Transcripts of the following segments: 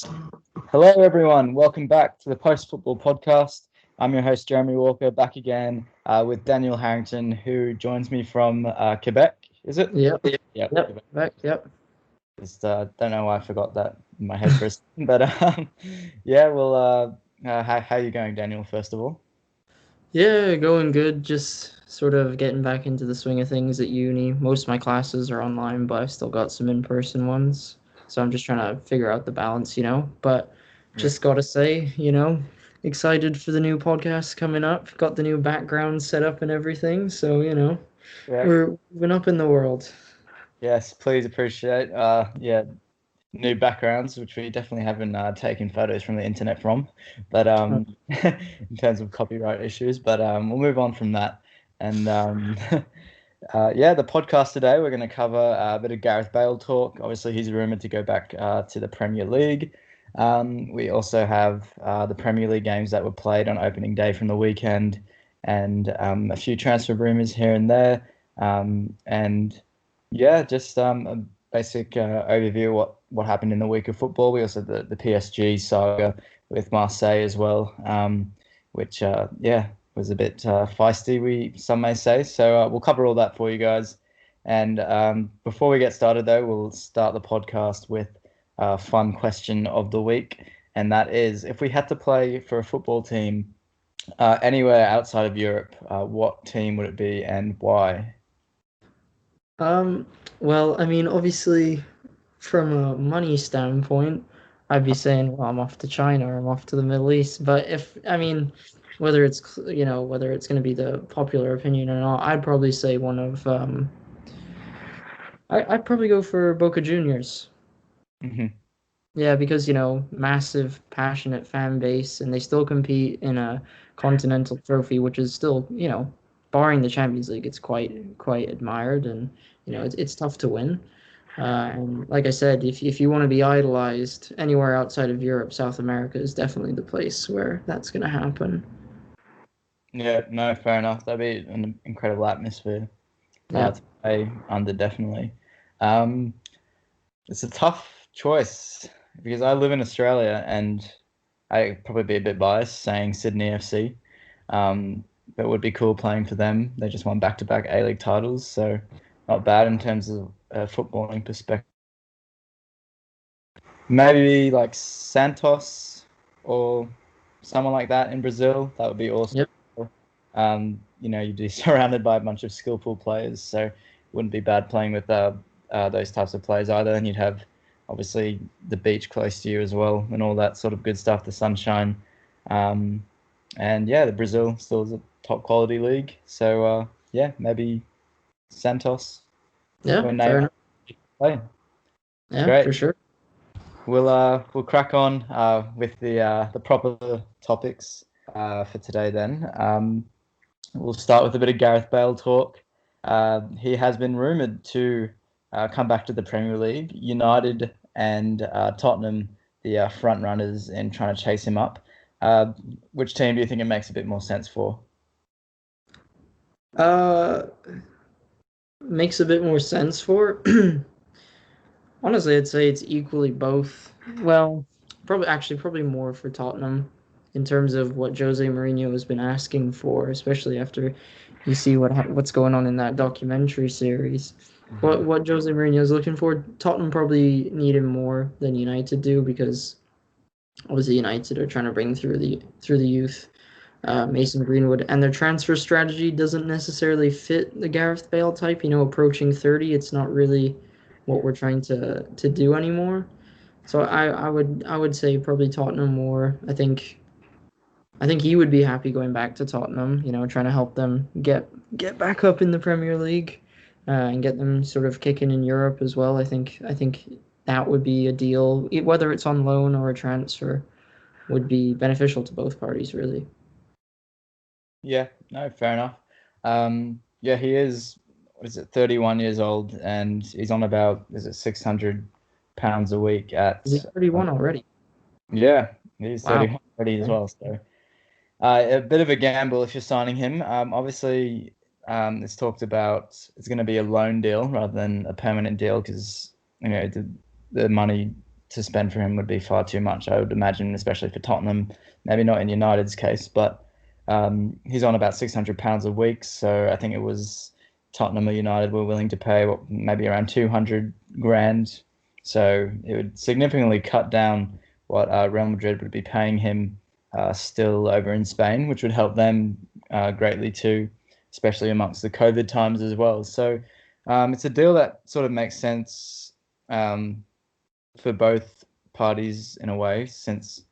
Hello, everyone. Welcome back to the Post Football Podcast. I'm your host, Jeremy Walker, back again with Daniel Harrington, who joins me from Quebec. Is it? Yep. Yep. Yep. Quebec. Right. Yep. Just don't know why I forgot that in my head for a second, but yeah. Well, how are you going, Daniel? First of all. Yeah, going good. Just sort of getting back into the swing of things at uni. Most of my classes are online, but I've still got some in-person ones. So I'm just trying to figure out the balance. But Yeah. just gotta say, excited for the new podcast coming up. Got the new background set up and everything. So, Yeah. we're moving up in the world. Yes. Please appreciate. Yeah. New backgrounds, which we definitely haven't taken photos from the internet from, but in terms of copyright issues. But we'll move on from that. And yeah, the podcast today we're going to cover a bit of Gareth Bale talk. Obviously, he's rumored to go back to the Premier League. We also have the Premier League games that were played on opening day from the weekend, and a few transfer rumours here and there. And yeah, just a basic overview of what happened in the week of football. We also had the PSG saga with Marseille as well, which yeah, was a bit feisty, some may say. So we'll cover all that for you guys. And before we get started, though, we'll start the podcast with a fun question of the week, and that is: if we had to play for a football team anywhere outside of Europe, what team would it be and why? Um, well, I mean, obviously, from a money standpoint, I'd be saying, well, I'm off to China or I'm off to the Middle East. But I mean, whether it's going to be the popular opinion or not, I'd probably say I'd probably go for Boca Juniors. Hmm. Yeah, because, massive, passionate fan base, and they still compete in a continental trophy, which is still, barring the Champions League, it's quite admired, and Yeah. it's tough to win. And like I said, if you want to be idolized anywhere outside of Europe, South America is definitely the place where that's going to happen. Yeah, no, fair enough. That'd be an incredible atmosphere Yeah. to play under, definitely. Um, it's a tough choice because I live in Australia and I'd probably be a bit biased saying Sydney FC. But it would be cool playing for them. They just won back-to-back A-League titles, so not bad in terms of footballing perspective. Maybe like Santos or someone like that in Brazil. That would be awesome. Yep. You'd be surrounded by a bunch of skillful players, so it wouldn't be bad playing with those types of players either. And you'd have obviously the beach close to you as well, and all that sort of good stuff, the sunshine. Um, and yeah, the Brazil still is a top quality league. So yeah, maybe Santos Yeah, when fair Neymar enough. play. Yeah, Great. for sure. We'll crack on with the proper topics for today then. We'll start with a bit of Gareth Bale talk. He has been rumoured to come back to the Premier League. United and Tottenham, the front runners in trying to chase him up. Uh, which team do you think it makes a bit more sense for? Uh, Makes a bit more sense for. Honestly, I'd say it's equally both. Well, probably more for Tottenham in terms of what Jose Mourinho has been asking for, especially after you see what's going on in that documentary series. What Jose Mourinho is looking for, Tottenham probably need him more than United do because obviously United are trying to bring through the youth. Mason Greenwood, and their transfer strategy doesn't necessarily fit the Gareth Bale type. Approaching 30, it's not really what we're trying to do anymore. So I would say probably Tottenham more. I think he would be happy going back to Tottenham. Trying to help them get back up in the Premier League, and get them sort of kicking in Europe as well. I think that would be a deal, whether it's on loan or a transfer, would be beneficial to both parties really. Yeah, no, fair enough. Yeah, he is. What is it? 31 years old, and he's on about is it £600 a week Is he at. 31 already? Yeah, he's Wow. 31 already as Okay. well. So a bit of a gamble if you're signing him. Obviously, it's talked about it's going to be a loan deal rather than a permanent deal because the money to spend for him would be far too much. I would imagine, especially for Tottenham, maybe not in United's case, but he's on about £600 a week. So I think it was Tottenham or United were willing to pay maybe around 200 grand. So it would significantly cut down what Real Madrid would be paying him still over in Spain, which would help them greatly too, especially amongst the COVID times as well. So it's a deal that sort of makes sense for both parties in a way, since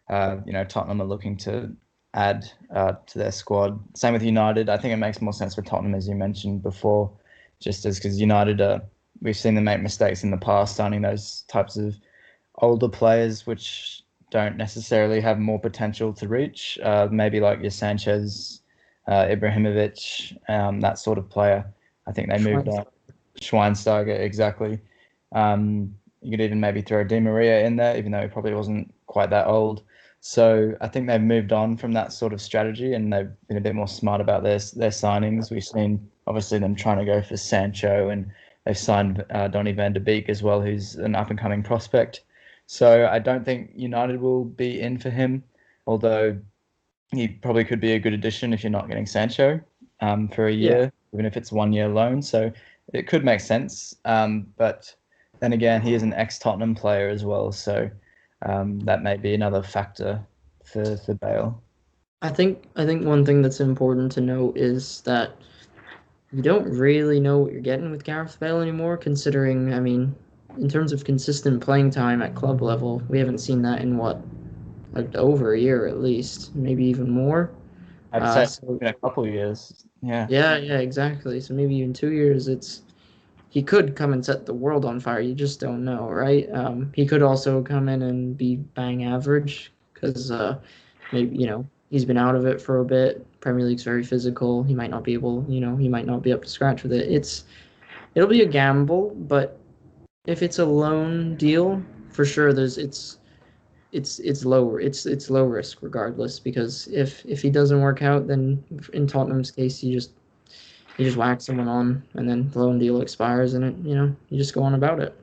Tottenham are looking to add to their squad. Same with United. I think it makes more sense for Tottenham, as you mentioned before, just as because United we've seen them make mistakes in the past, signing those types of older players which don't necessarily have more potential to reach. Maybe like your Sanchez, Ibrahimovic, that sort of player. I think they moved on. Schweinsteiger, exactly. You could even maybe throw Di Maria in there, even though he probably wasn't quite that old. So I think they've moved on from that sort of strategy, and they've been a bit more smart about their signings. We've seen, obviously, them trying to go for Sancho, and they've signed Donny van de Beek as well, who's an up-and-coming prospect. So I don't think United will be in for him, although he probably could be a good addition if you're not getting Sancho for a year, even if it's 1 year loan. So it could make sense. But then again, he is an ex-Tottenham player as well, so that may be another factor for Bale. I think one thing that's important to note is that you don't really know what you're getting with Gareth Bale anymore, considering, I mean, in terms of consistent playing time at club level, we haven't seen that in like over a year at least, maybe even more. I'd say it's been a couple of years. Yeah. Yeah, exactly. So maybe even 2 years. He could come and set the world on fire. You just don't know, right? He could also come in and be bang average because maybe he's been out of it for a bit. Premier League's very physical. He might not be able, he might not be up to scratch with it. It'll be a gamble, but if it's a loan deal, for sure, it's low. It's low risk regardless, because if he doesn't work out, then in Tottenham's case, you just whack someone on, and then the loan deal expires, and you just go on about it.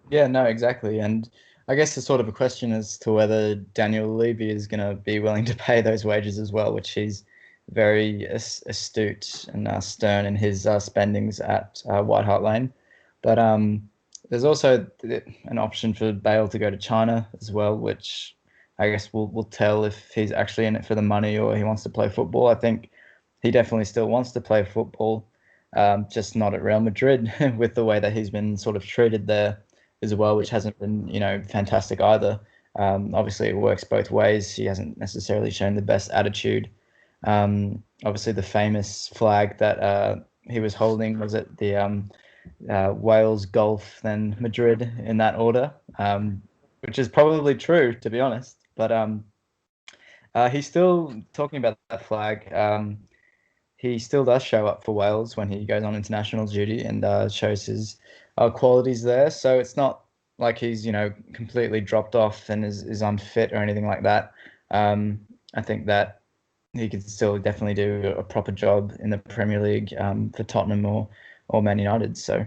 Yeah, no, exactly. And I guess it's sort of a question as to whether Daniel Levy is going to be willing to pay those wages as well, which he's very astute and stern in his spendings at White Hart Lane. But there's also an option for Bale to go to China as well, which I guess we'll tell if he's actually in it for the money or he wants to play football. I think he definitely still wants to play football, just not at Real Madrid with the way that he's been sort of treated there as well, which hasn't been, fantastic either. Obviously, it works both ways. He hasn't necessarily shown the best attitude. Obviously, the famous flag that he was holding was at the Wales, Golf, then Madrid in that order, which is probably true, to be honest. But he's still talking about that flag. He still does show up for Wales when he goes on international duty and shows his qualities there. So it's not like he's, completely dropped off and is unfit or anything like that. I think that he could still definitely do a proper job in the Premier League for Tottenham or Man United. So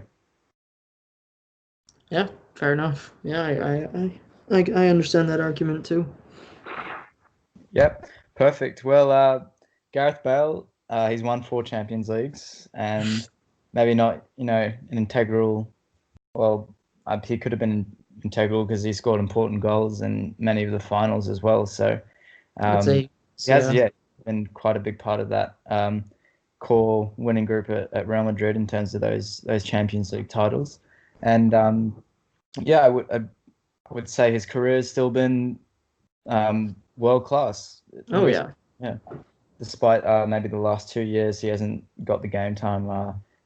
yeah, fair enough. Yeah, I understand that argument too. Yep, perfect. Well, Gareth Bale, he's won 4 Champions Leagues, and maybe not, an integral. Well, he could have been integral because he scored important goals in many of the finals as well. So he has been quite a big part of that core winning group at Real Madrid in terms of those Champions League titles. And I would say his career has still been world class. Oh yeah. Despite maybe the last 2 years he hasn't got the game time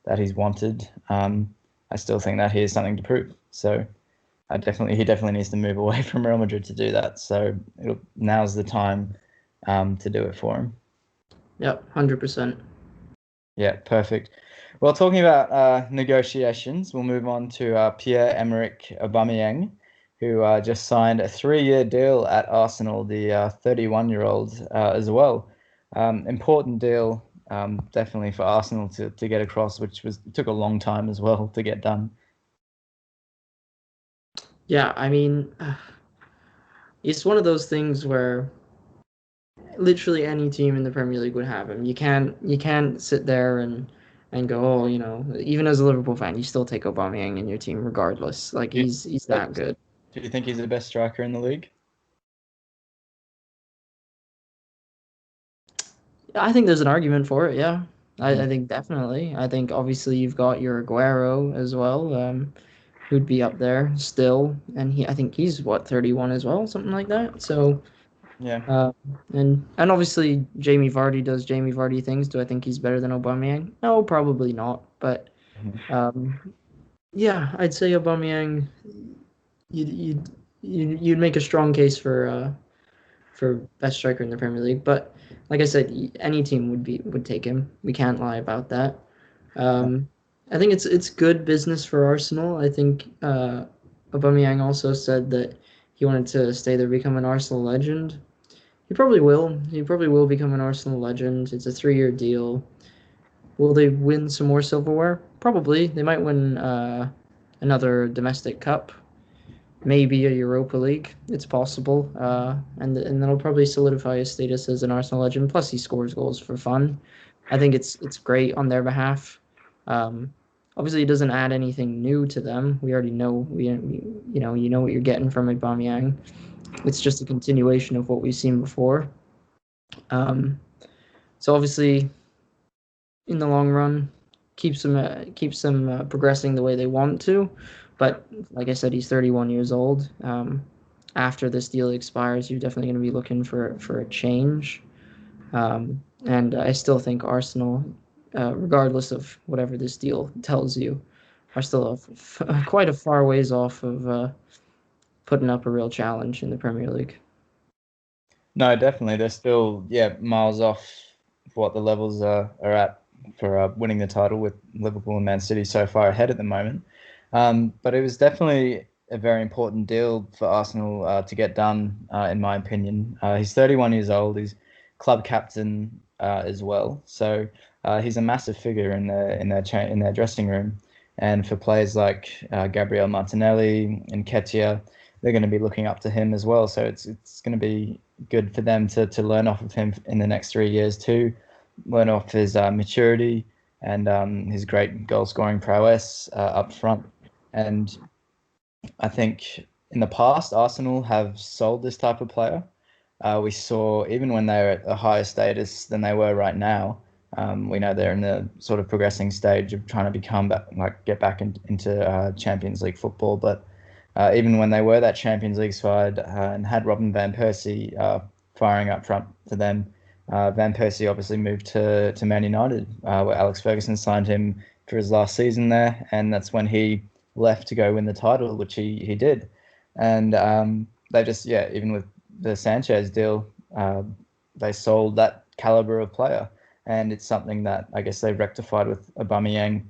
that he's wanted, I still think that he has something to prove. So he definitely needs to move away from Real Madrid to do that. So now's the time to do it for him. Yep, 100%. Yeah, perfect. Well, talking about negotiations, we'll move on to Pierre-Emerick Aubameyang, who just signed a 3-year deal at Arsenal, the 31-year-old as well. Important deal, definitely for Arsenal to get across, which took a long time as well to get done. Yeah, I mean, it's one of those things where literally any team in the Premier League would have him. You can't sit there and go, oh, even as a Liverpool fan, you still take Aubameyang in your team regardless. Like Do you, he's that good. do you think he's the best striker in the league? I think there's an argument for it. Yeah, I Mhm. think definitely. I think obviously you've got your Aguero as well, who'd be up there still, and I think he's what 31 as well, something like that. So. Yeah. Uh, and obviously Jamie Vardy does Jamie Vardy things. Do I think he's better than Aubameyang? No, probably not. But Mhm. um, yeah, I'd say Aubameyang. You'd you'd you'd make a strong case for best striker in the Premier League. But like I said, any team would take him. We can't lie about that. Yeah. Um, I think it's good business for Arsenal. I think Aubameyang also said that he wanted to stay there, become an Arsenal legend. He probably will. He probably will become an Arsenal legend. It's a 3-year deal. Will they win some more silverware? Probably. They might win another domestic cup, maybe a Europa League. It's possible, and that'll probably solidify his status as an Arsenal legend. Plus, he scores goals for fun. I think it's great on their behalf. Um, Obviously, it doesn't add anything new to them. We already know you know what you're getting from Aubameyang. It's just a continuation of what we've seen before. Um, so obviously, in the long run, keeps them progressing the way they want to. But like I said, he's 31 years old. After this deal expires, you're definitely going to be looking for a change. And I still think Arsenal, regardless of whatever this deal tells you, are still quite a far ways off of putting up a real challenge in the Premier League. No, definitely. They're still, miles off what the levels are at for winning the title, with Liverpool and Man City so far ahead at the moment. But it was definitely a very important deal for Arsenal to get done, in my opinion. He's 31 years old. He's club captain as well, so he's a massive figure in their dressing room. And for players like Gabriel Martinelli and Ketia, they're going to be looking up to him as well. So it's going to be good for them to learn off of him in the next 3 years too, learn off his maturity and his great goal scoring prowess up front. And I think in the past, Arsenal have sold this type of player. We saw even when they were at a higher status than they were right now. We know they're in the sort of progressing stage of trying to become back, like get back into Champions League football. But even when they were that Champions League side and had Robin van Persie firing up front for them, Van Persie obviously moved to Man United, where Alex Ferguson signed him for his last season there, and that's when he left to go win the title, which he did. And they just, even with the Sanchez deal, they sold that caliber of player, and it's something that I guess they've rectified with Aubameyang.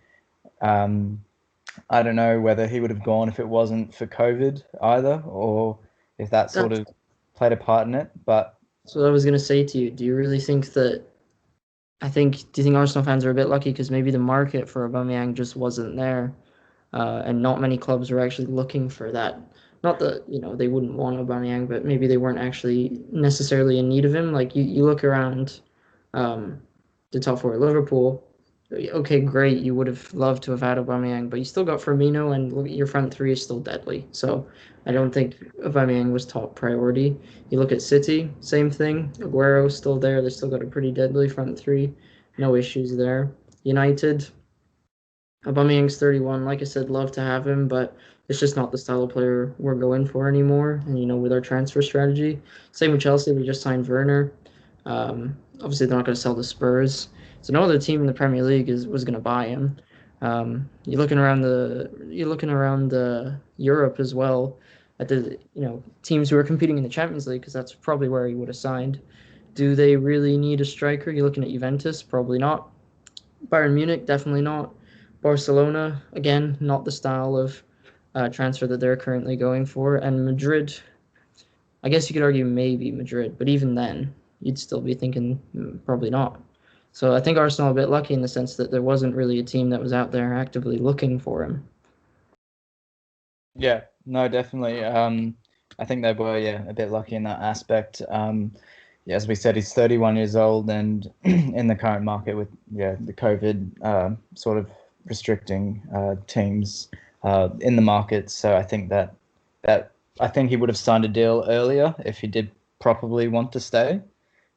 Um, I don't know whether he would have gone if it wasn't for COVID either, or if that sort That's of played a part in it. But what I was going to say to you. Do you really think that do you think Arsenal fans are a bit lucky because maybe the market for Aubameyang just wasn't there, and not many clubs were actually looking for that. Not that they wouldn't want Aubameyang, but maybe they weren't actually necessarily in need of him. Like you look around, um, the top four, Liverpool. Okay, great. You would have loved to have had Aubameyang, but you still got Firmino, and look, your front three is still deadly. So I don't think Aubameyang was top priority. You look at City, same thing. Aguero's still there. They still got a pretty deadly front three. No issues there. United, Aubameyang's 31. Like I said, love to have him, but it's just not the style of player we're going for anymore. And with our transfer strategy, same with Chelsea. We just signed Werner. Obviously, they're not going to sell the Spurs, so no other team in the Premier League was going to buy him. You're looking around Europe as well at the teams who are competing in the Champions League, because that's probably where he would have signed. Do they really need a striker? You're looking at Juventus, probably not. Bayern Munich, definitely not. Barcelona, again, not the style of transfer that they're currently going for. And Madrid, I guess you could argue maybe Madrid, but even then, you'd still be thinking probably not. So I think Arsenal are a bit lucky in the sense that there wasn't really a team that was out there actively looking for him. yeah, No, definitely. I think they were, a bit lucky in that aspect. As we said, he's 31 years old, and in the current market with the COVID sort of restricting teams in the market. So I think that I think he would have signed a deal earlier if he did probably want to stay.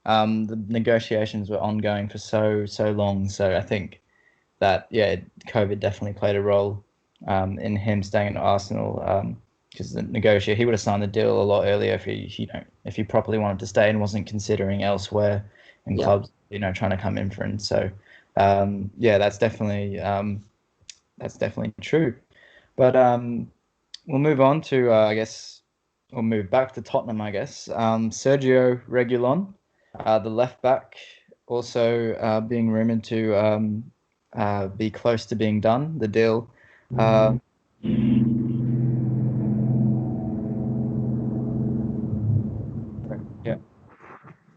The negotiations were ongoing for so long, so I think that COVID definitely played a role in him staying at Arsenal. Because he would have signed the deal a lot earlier if he properly wanted to stay and wasn't considering elsewhere in clubs, trying to come in for him. So, that's definitely true. But we'll move on to we'll move back to Tottenham. Sergio Reguilon, the left back, also being rumored to be close to being done. The deal.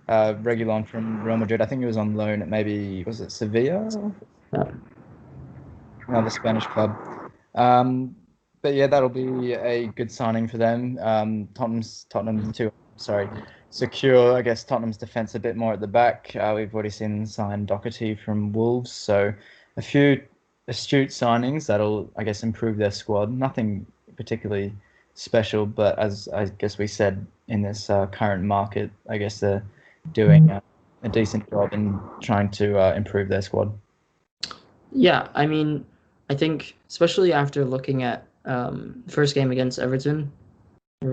Reguilon from Real Madrid. I think he was on loan at was it Sevilla? Yeah. Another Spanish club. But that'll be a good signing for them. Tottenham too. Sorry, secure. I guess Tottenham's defense a bit more at the back. We've already seen sign Doherty from Wolves, so a few astute signings that'll improve their squad. Nothing particularly special, but as I guess we said in this current market, I guess they're doing a decent job in trying to improve their squad. Yeah, I mean, I think especially after looking at first game against Everton, I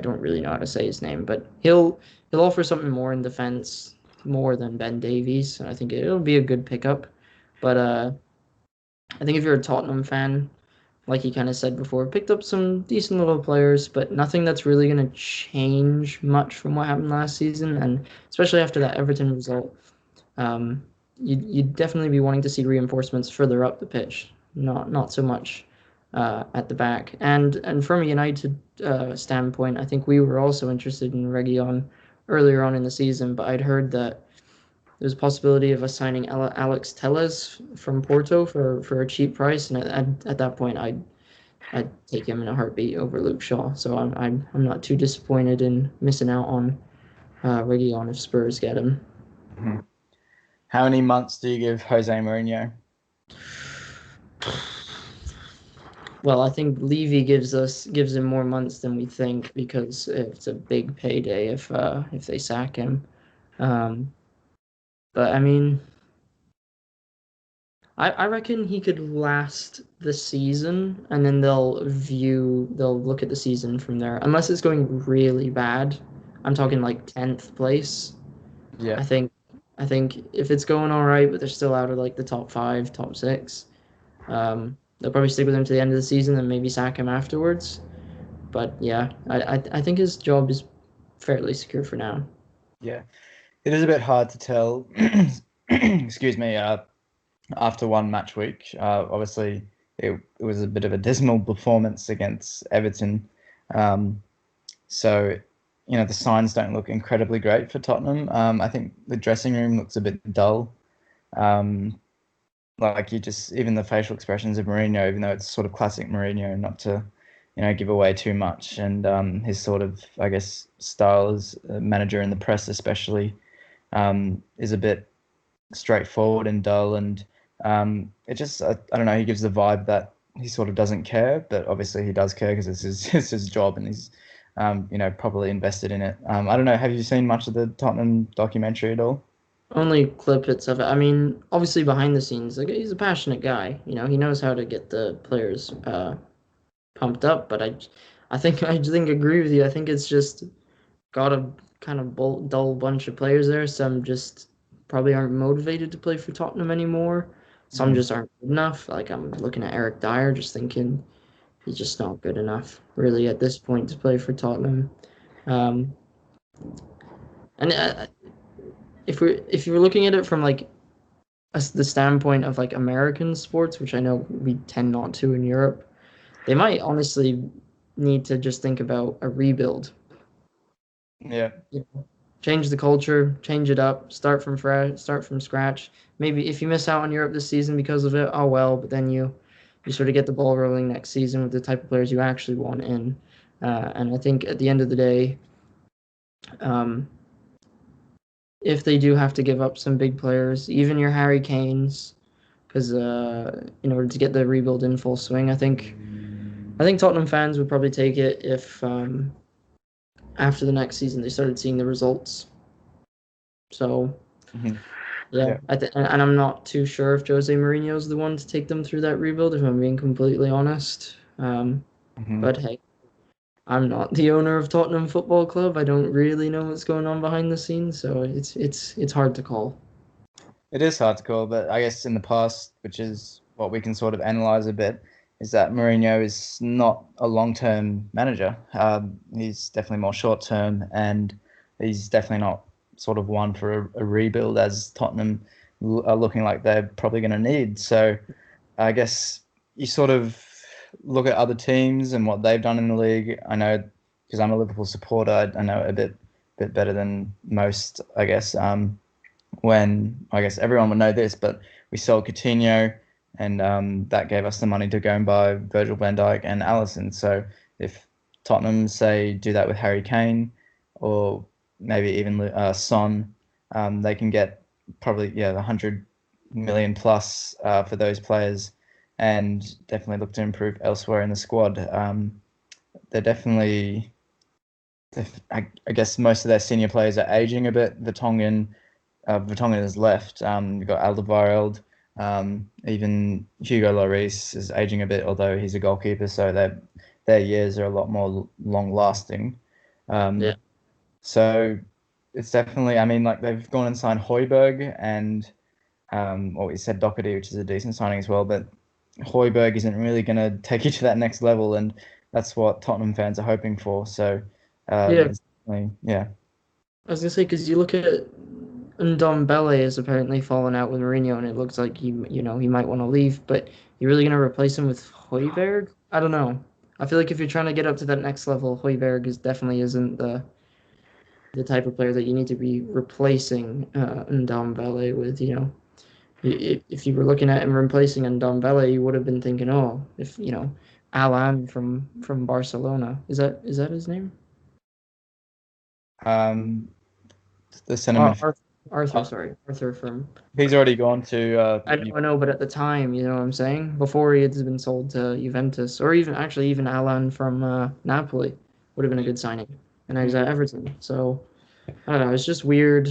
don't really know how to say his name, but he'll offer something more in defense, more than Ben Davies. I think it'll be a good pickup. But I think if you're a Tottenham fan, like you kind of said before, picked up some decent little players, but nothing that's really going to change much from what happened last season. And especially after that Everton result, you'd definitely be wanting to see reinforcements further up the pitch, not so much at the back. And from a United standpoint, I think we were also interested in Reguilon earlier on in the season, but I'd heard that there's a possibility of us signing Alex Telles from Porto for a cheap price, and at that point, I'd take him in a heartbeat over Luke Shaw. So I'm not too disappointed in missing out on Reguilon if Spurs get him. Mm-hmm. How many months do you give Jose Mourinho? Well, I think Levy gives him more months than we think because it's a big payday if they sack him. But I mean, I reckon he could last the season, and then they'll look at the season from there. Unless it's going really bad, I'm talking like 10th place. Yeah. I think if it's going all right, but they're still out of like the top 5, top 6, they'll probably stick with him to the end of the season and maybe sack him afterwards. But yeah, I think his job is fairly secure for now. Yeah, it is a bit hard to tell. Excuse me. After one match week, obviously it was a bit of a dismal performance against Everton. So the signs don't look incredibly great for Tottenham. I think the dressing room looks a bit dull. Even the facial expressions of Mourinho, even though it's sort of classic Mourinho, not to give away too much, and his sort of style as a manager in the press especially is a bit straightforward and dull, and it just I don't know, he gives the vibe that he sort of doesn't care, but obviously he does care because it's his job, and he's probably invested in it. I don't know, have you seen much of the Tottenham documentary at all? Only clips of it. I mean, obviously behind the scenes, like he's a passionate guy. He knows how to get the players pumped up. But I think I agree with you. I think it's just got a kind of dull bunch of players there. Some just probably aren't motivated to play for Tottenham anymore. Some just aren't good enough. Like I'm looking at Eric Dyer, just thinking he's just not good enough really at this point to play for Tottenham. And if you're looking at it from like the standpoint of like American sports, which I know we tend not to in Europe, they might honestly need to just think about a rebuild. Yeah. Change the culture, change it up, start from scratch. Maybe if you miss out on Europe this season because of it, oh well. But then you you sort of get the ball rolling next season with the type of players you actually want in. And I think at the end of the day, if they do have to give up some big players, even your Harry Kanes, because in order to get the rebuild in full swing, I think Tottenham fans would probably take it if after the next season they started seeing the results. So yeah. And I'm not too sure if Jose Mourinho is the one to take them through that rebuild, if I'm being completely honest. But hey, I'm not the owner of Tottenham Football Club. I don't really know what's going on behind the scenes, so it's hard to call. It is hard to call, but I guess in the past, which is what we can sort of analyze a bit, is that Mourinho is not a long-term manager. He's definitely more short-term, and he's definitely not sort of one for a rebuild, as Tottenham are looking like they're probably going to need. So I guess you sort of look at other teams and what they've done in the league. I know, because I'm a Liverpool supporter, I know a bit better than most, I guess. When I guess everyone would know this, but we sold Coutinho, and that gave us the money to go and buy Virgil van Dijk and Alisson. So if Tottenham say do that with Harry Kane, or maybe even Son, they can get probably 100 million plus for those players, and definitely look to improve elsewhere in the squad. They're definitely, I guess most of their senior players are aging a bit. Vertonghen has left. You've got Alderweireld. Even Hugo Lloris is aging a bit, although he's a goalkeeper, so their years are a lot more long-lasting. So it's definitely, I mean, like they've gone and signed Højbjerg and we said Doherty, which is a decent signing as well, but Højbjerg isn't really going to take you to that next level, and that's what Tottenham fans are hoping for. So yeah. I was gonna say, because you look at Ndombele has apparently fallen out with Mourinho, and it looks like he might want to leave. But you're really gonna replace him with Højbjerg? I don't know. I feel like if you're trying to get up to that next level, Højbjerg definitely isn't the type of player that you need to be replacing Ndombele with. If you were looking at him replacing Ndombele, you would have been thinking, oh, if Alan from Barcelona, is that his name? The sentiment. Arthur from. He's already gone to. I know, but at the time, you know what I'm saying? Before he had been sold to Juventus, or even Alan from Napoli would have been a good signing, and now he's at Everton. So I don't know. It's just weird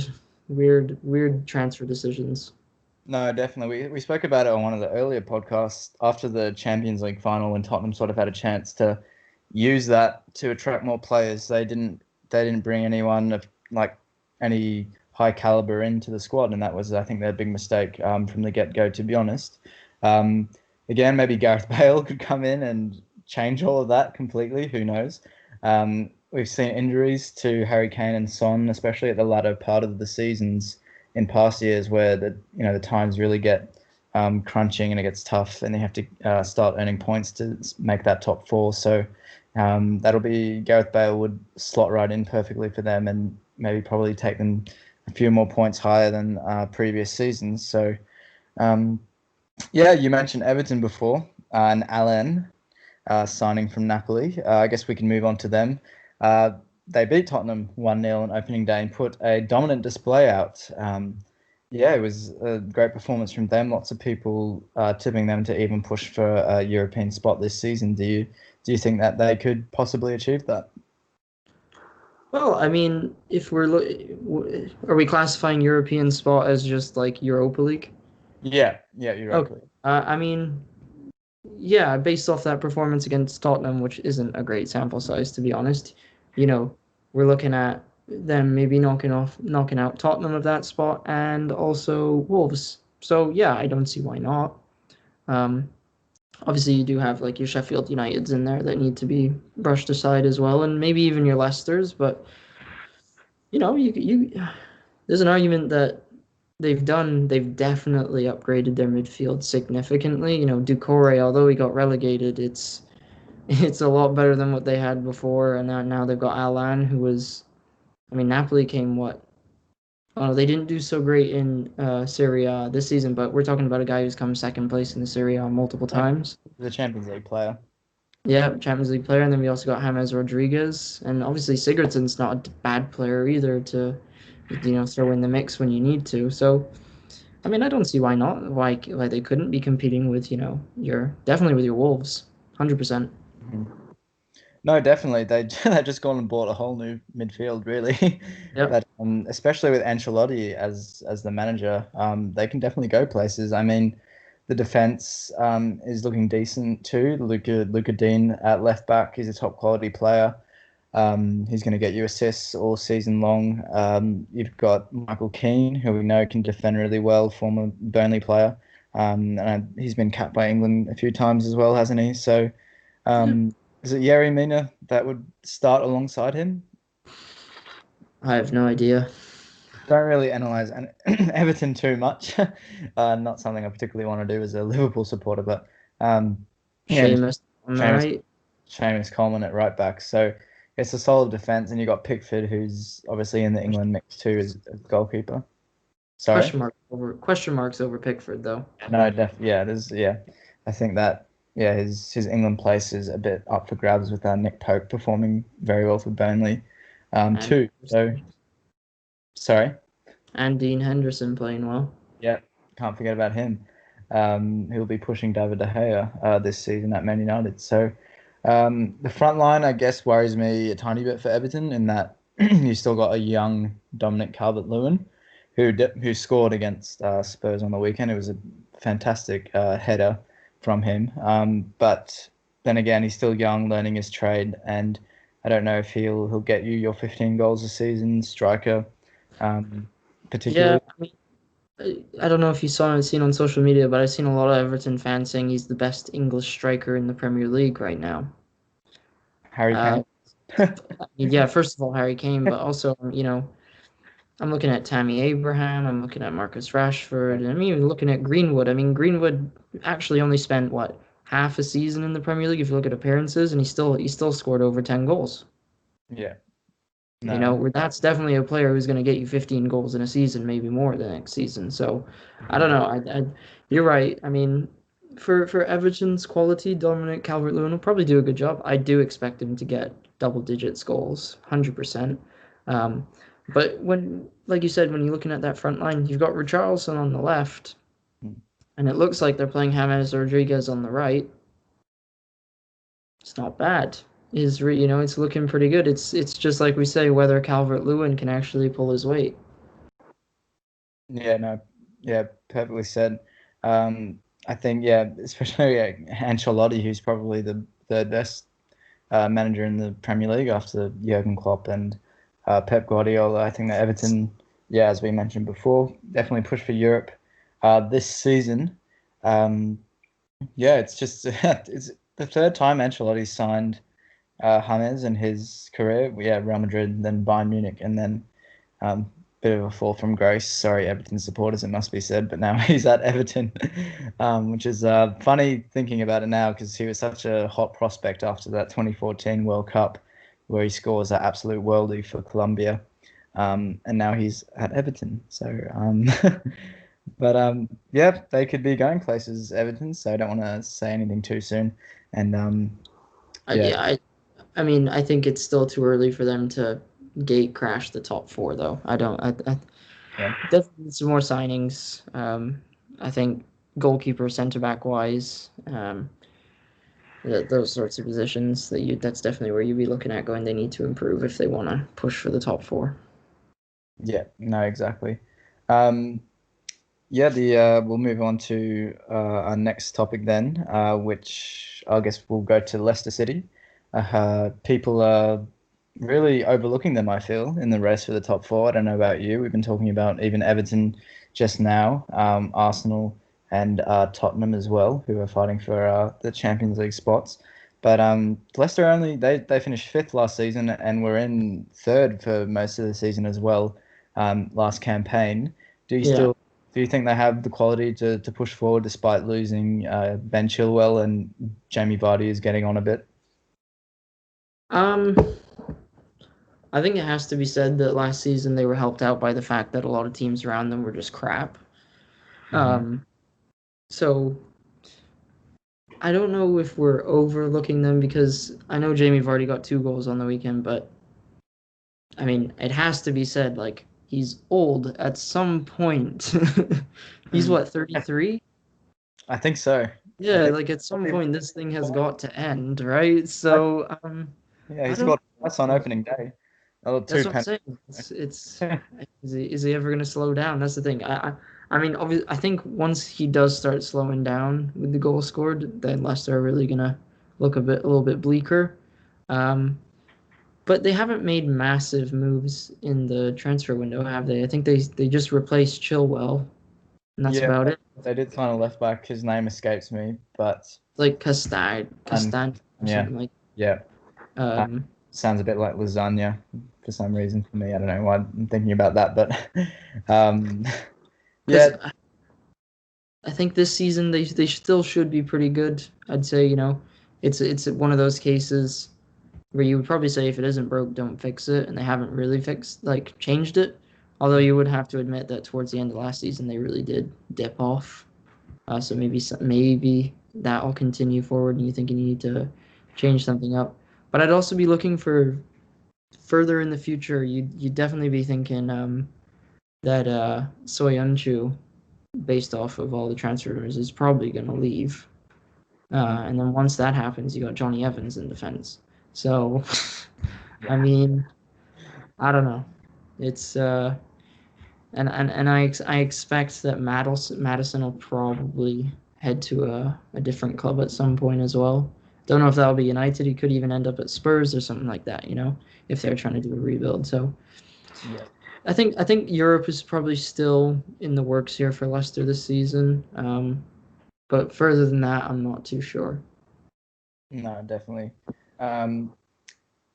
transfer decisions. No, definitely. We spoke about it on one of the earlier podcasts after the Champions League final, when Tottenham sort of had a chance to use that to attract more players. They didn't bring anyone of like any high caliber into the squad, and that was, I think, their big mistake from the get-go, to be honest. Again, maybe Gareth Bale could come in and change all of that completely. Who knows? We've seen injuries to Harry Kane and Son, especially at the latter part of the seasons in past years, where the times really get crunching and it gets tough, and they have to start earning points to make that top four. So that'll be, Gareth Bale would slot right in perfectly for them, and maybe probably take them a few more points higher than previous seasons. So you mentioned Everton before, and Alan signing from Napoli. I guess we can move on to them. They beat Tottenham 1-0 on opening day and put a dominant display out. It was a great performance from them. Lots of people tipping them to even push for a European spot this season. Do you think that they could possibly achieve that? Well, I mean, if are we classifying European spot as just like Europa League? Yeah, Europa League. I mean, yeah, based off that performance against Tottenham, which isn't a great sample size, to be honest, we're looking at them maybe knocking out Tottenham of that spot, and also Wolves. So yeah, I don't see why not. Obviously, you do have like your Sheffield Uniteds in there that need to be brushed aside as well, and maybe even your Leicesters. But there's an argument that they've definitely upgraded their midfield significantly. Doucouré, although he got relegated, it's a lot better than what they had before, and now they've got Alan, who was, I mean, Napoli came They didn't do so great in Serie A this season, but we're talking about a guy who's come second place in the Serie A multiple times. The Champions League player. Yeah, Champions League player, and then we also got James Rodriguez, and obviously Sigurdsson's not a bad player either to, throw in the mix when you need to. So, I mean, I don't see why not, why they couldn't be competing with, your definitely with your Wolves, 100%. No, definitely. They just gone and bought a whole new midfield, really. Yep. But especially with Ancelotti as the manager, they can definitely go places. I mean, the defense is looking decent too. Luca Dean at left back, he's a top quality player. He's going to get you assists all season long. You've got Michael Keane, who we know can defend really well, former Burnley player. And he's been capped by England a few times as well, hasn't he? So. Is it Yerry Mina that would start alongside him? I have no idea. Don't really analyse Everton too much. Not something I particularly want to do as a Liverpool supporter, but yeah, Seamus on the right. Seamus Coleman at right back. So it's a solid defence, and you got Pickford, who's obviously in the England mix too as goalkeeper. Sorry. Question marks over Pickford though. No, I think that his England place is a bit up for grabs with Nick Pope performing very well for Burnley, too. So, sorry. And Dean Henderson playing well. Yeah, can't forget about him. He'll be pushing David De Gea this season at Man United. So, the front line, I guess, worries me a tiny bit for Everton in that you still got a young Dominic Calvert-Lewin who scored against Spurs on the weekend. It was a fantastic header from him. But then again, he's still young, learning his trade, and I don't know if he'll get you your 15 goals a season, striker, particularly. Yeah, I mean, I don't know if you seen on social media, but I've seen a lot of Everton fans saying he's the best English striker in the Premier League right now. Harry Kane. Yeah, first of all, Harry Kane, but also, I'm looking at Tammy Abraham, I'm looking at Marcus Rashford, and I'm even looking at Greenwood. I mean, Greenwood actually only spent, half a season in the Premier League if you look at appearances, and he still scored over 10 goals. Yeah. No. That's definitely a player who's going to get you 15 goals in a season, maybe more the next season. So, I don't know. You're right. I mean, for Everton's quality, Dominic Calvert-Lewin will probably do a good job. I do expect him to get double-digit goals, 100%. But like you said, when you're looking at that front line, you've got Richarlison on the left, and it looks like they're playing James Rodriguez on the right. It's not bad. It's looking pretty good. It's just like we say, whether Calvert-Lewin can actually pull his weight. Yeah, no, yeah, perfectly said. I think, especially Ancelotti, who's probably the third best manager in the Premier League after Jurgen Klopp and Pep Guardiola. I think that Everton, as we mentioned before, definitely push for Europe this season. It's just it's the third time Ancelotti's signed James in his career. Real Madrid, then Bayern Munich, and then bit of a fall from grace. Sorry, Everton supporters, it must be said, but now he's at Everton, which is funny thinking about it now because he was such a hot prospect after that 2014 World Cup where he scores that absolute worldie for Colombia. And now he's at Everton. So, but they could be going places, Everton. So I don't want to say anything too soon. And I mean, I think it's still too early for them to gate crash the top four, though. Definitely need some more signings. I think goalkeeper, centre back wise, those sorts of positions that's definitely where you'd be looking at going. They need to improve if they want to push for the top four. Yeah, no, exactly. We'll move on to our next topic then, which I guess we'll go to Leicester City. People are really overlooking them, I feel, in the race for the top four. I don't know about you. We've been talking about even Everton just now, Arsenal and Tottenham as well, who are fighting for the Champions League spots. But Leicester they finished fifth last season and were in third for most of the season as well, last campaign. Do you think they have the quality to push forward despite losing Ben Chilwell and Jamie Vardy is getting on a bit? I I think it has to be said that last season they were helped out by the fact that a lot of teams around them were just crap. So I don't know if we're overlooking them because I know Jamie Vardy got 2 goals on the weekend, but I mean, it has to be said, like, he's old at some point. He's what, 33? I think so. I Yeah, think like at some point this thing has got to end, right? So, yeah, I he don't scored twice on opening day. Oh, That's two what I'm penalties. saying. It's is he ever going to slow down? That's the thing. I mean, obviously, I think once he does start slowing down with the goal scored, then Leicester are really going to look a little bit bleaker. But they haven't made massive moves in the transfer window, have they? I think they just replaced Chilwell, and that's Yeah, about it. they did sign a left back. His name escapes me, but Like Castagn or yeah, something like. yeah, Um, sounds a bit like lasagna for some reason for me. I don't know why I'm thinking about that, but um, because yeah, I think this season they still should be pretty good. I'd say it's one of those cases where you would probably say if it isn't broke, don't fix it, and they haven't really changed it. Although you would have to admit that towards the end of last season they really did dip off. So maybe that'll continue forward, and you think you need to change something up. But I'd also be looking for further in the future. You'd definitely be thinking that Soyuncu, based off of all the transfer rumors, is probably going to leave. And then once that happens, you got Johnny Evans in defense. So, I mean, I don't know. It's and I expect that Madison will probably head to a different club at some point as well. Don't know if that'll be United. He could even end up at Spurs or something like that. If they're trying to do a rebuild. So yeah. I think Europe is probably still in the works here for Leicester this season. But further than that, I'm not too sure. No, definitely. Um,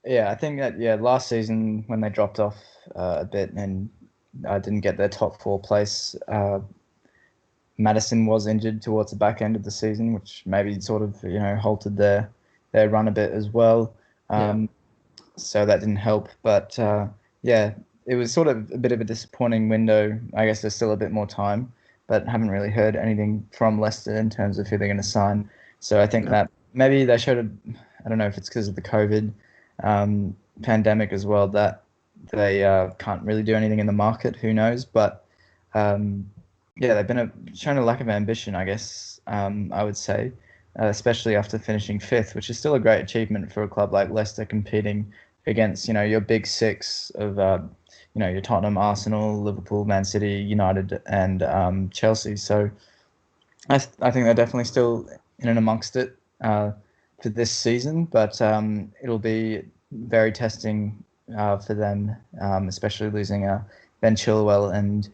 yeah, I think that last season when they dropped off a bit and I didn't get their top 4 place, Madison was injured towards the back end of the season, which maybe sort of halted their run a bit as well. Yeah. So that didn't help. But yeah, it was sort of a bit of a disappointing window. I guess there's still a bit more time, but haven't really heard anything from Leicester in terms of who they're going to sign. So I think No. that maybe they showed I don't know if it's because of the COVID pandemic as well, that they can't really do anything in the market. Who knows? But yeah, they've shown a lack of ambition, I guess, I would say, especially after finishing 5th, which is still a great achievement for a club like Leicester competing against, your big 6 of, your Tottenham, Arsenal, Liverpool, Man City, United, and Chelsea. So I think they're definitely still in and amongst it for this season, but it'll be very testing for them, especially losing Ben Chilwell and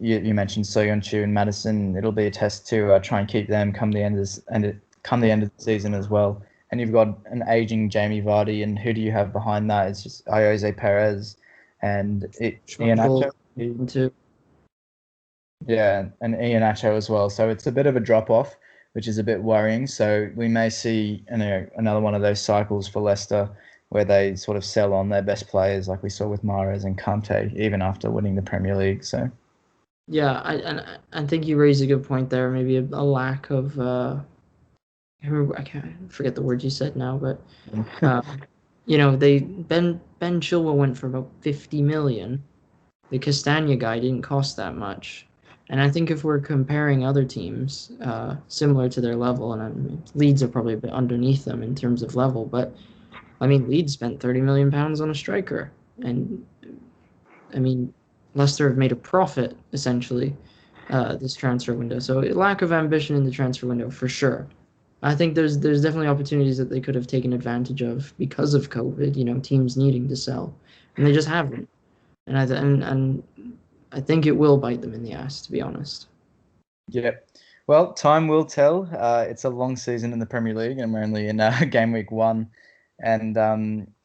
you mentioned Soyuncu and Madison. It'll be a test to try and keep them come the end of the season as well. And you've got an aging Jamie Vardy, and who do you have behind that? It's just Jose Perez and Iheanacho. Too. Yeah, and Iheanacho as well. So it's a bit of a drop off, which is a bit worrying. So we may see another one of those cycles for Leicester where they sort of sell on their best players, like we saw with Mahrez and Kante, even after winning the Premier League. So. Yeah, I think you raise a good point there. Maybe a lack of I can't forget the word you said now, but they Ben Chilwell went for about 50 million. The Castagna guy didn't cost that much, and I think if we're comparing other teams similar to their level, and I mean, Leeds are probably a bit underneath them in terms of level, but I mean Leeds spent 30 million pounds on a striker, and I mean Leicester have made a profit essentially this transfer window. So lack of ambition in the transfer window for sure. I think there's definitely opportunities that they could have taken advantage of because of COVID. Teams needing to sell, and they just haven't. And I think it will bite them in the ass, to be honest. Yeah. Well, time will tell. It's a long season in the Premier League, and we're only in game week 1. And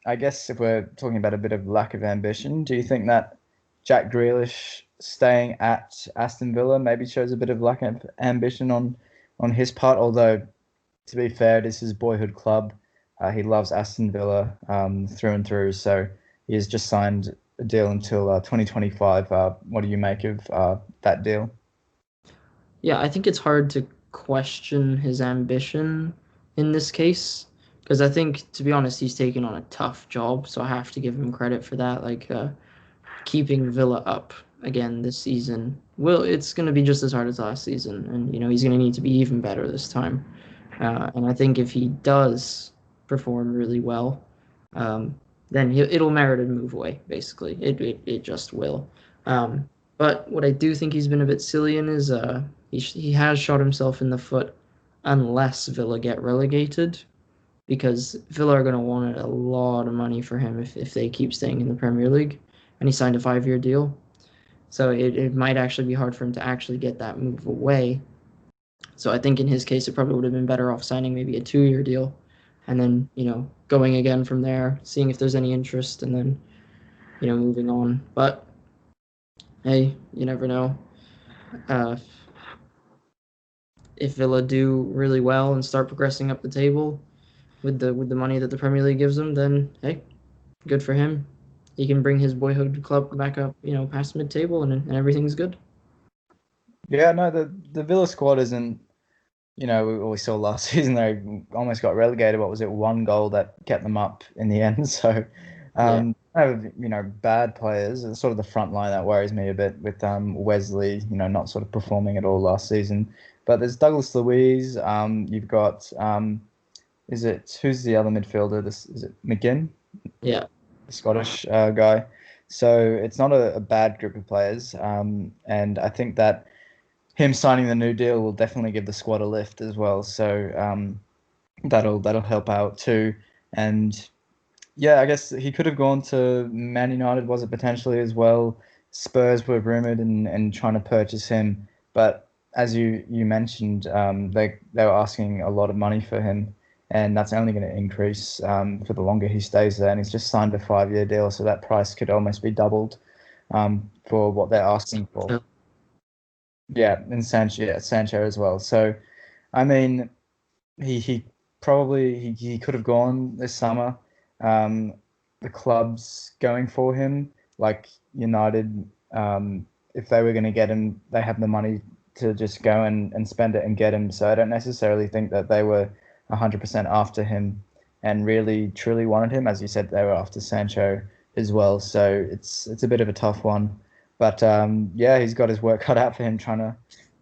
I guess if we're talking about a bit of lack of ambition, do you think that Jack Grealish staying at Aston Villa maybe shows a bit of lack of ambition on his part? Although, to be fair, it is his boyhood club. He loves Aston Villa through and through. So he has just signed a deal until 2025. What do you make of that deal? Yeah, I think it's hard to question his ambition in this case because I think, to be honest, he's taken on a tough job, so I have to give him credit for that. Like keeping Villa up again this season, it's going to be just as hard as last season, and he's going to need to be even better this time. And I think if he does perform really well, um, then it'll merit a move away. Basically, it just will. But what I do think he's been a bit silly in is he has shot himself in the foot unless Villa get relegated, because Villa are going to want a lot of money for him if they keep staying in the Premier League, and he signed a 5-year deal. So it might actually be hard for him to actually get that move away. So I think in his case, it probably would have been better off signing maybe a 2-year deal and then, going again from there, seeing if there's any interest, and then, moving on. But hey, you never know. Uh, if Villa do really well and start progressing up the table with the money that the Premier League gives them, then hey, good for him. He can bring his boyhood club back up, past mid-table, and everything's good. Yeah, no, the Villa squad isn't. We saw last season they almost got relegated. What was it? One goal that kept them up in the end. So, Yeah. bad players. It's sort of the front line that worries me a bit with Wesley, not sort of performing at all last season. But there's Douglas Luiz. You've got who's the other midfielder? Is it McGinn? Yeah. The Scottish guy. So it's not a bad group of players. And I think that him signing the new deal will definitely give the squad a lift as well. So that'll help out too. And yeah, I guess he could have gone to Man United, was it potentially as well? Spurs were rumored and trying to purchase him, but as you mentioned, they were asking a lot of money for him, and that's only going to increase for the longer he stays there. And he's just signed a 5-year deal, so that price could almost be doubled for what they're asking for. Yeah, and Sancho as well. So, I mean, he probably he could have gone this summer. Um, the clubs going for him, like United, if they were going to get him, they have the money to just go and spend it and get him. So I don't necessarily think that they were 100% after him and really truly wanted him. As you said, they were after Sancho as well. So it's a bit of a tough one. But yeah, he's got his work cut out for him trying to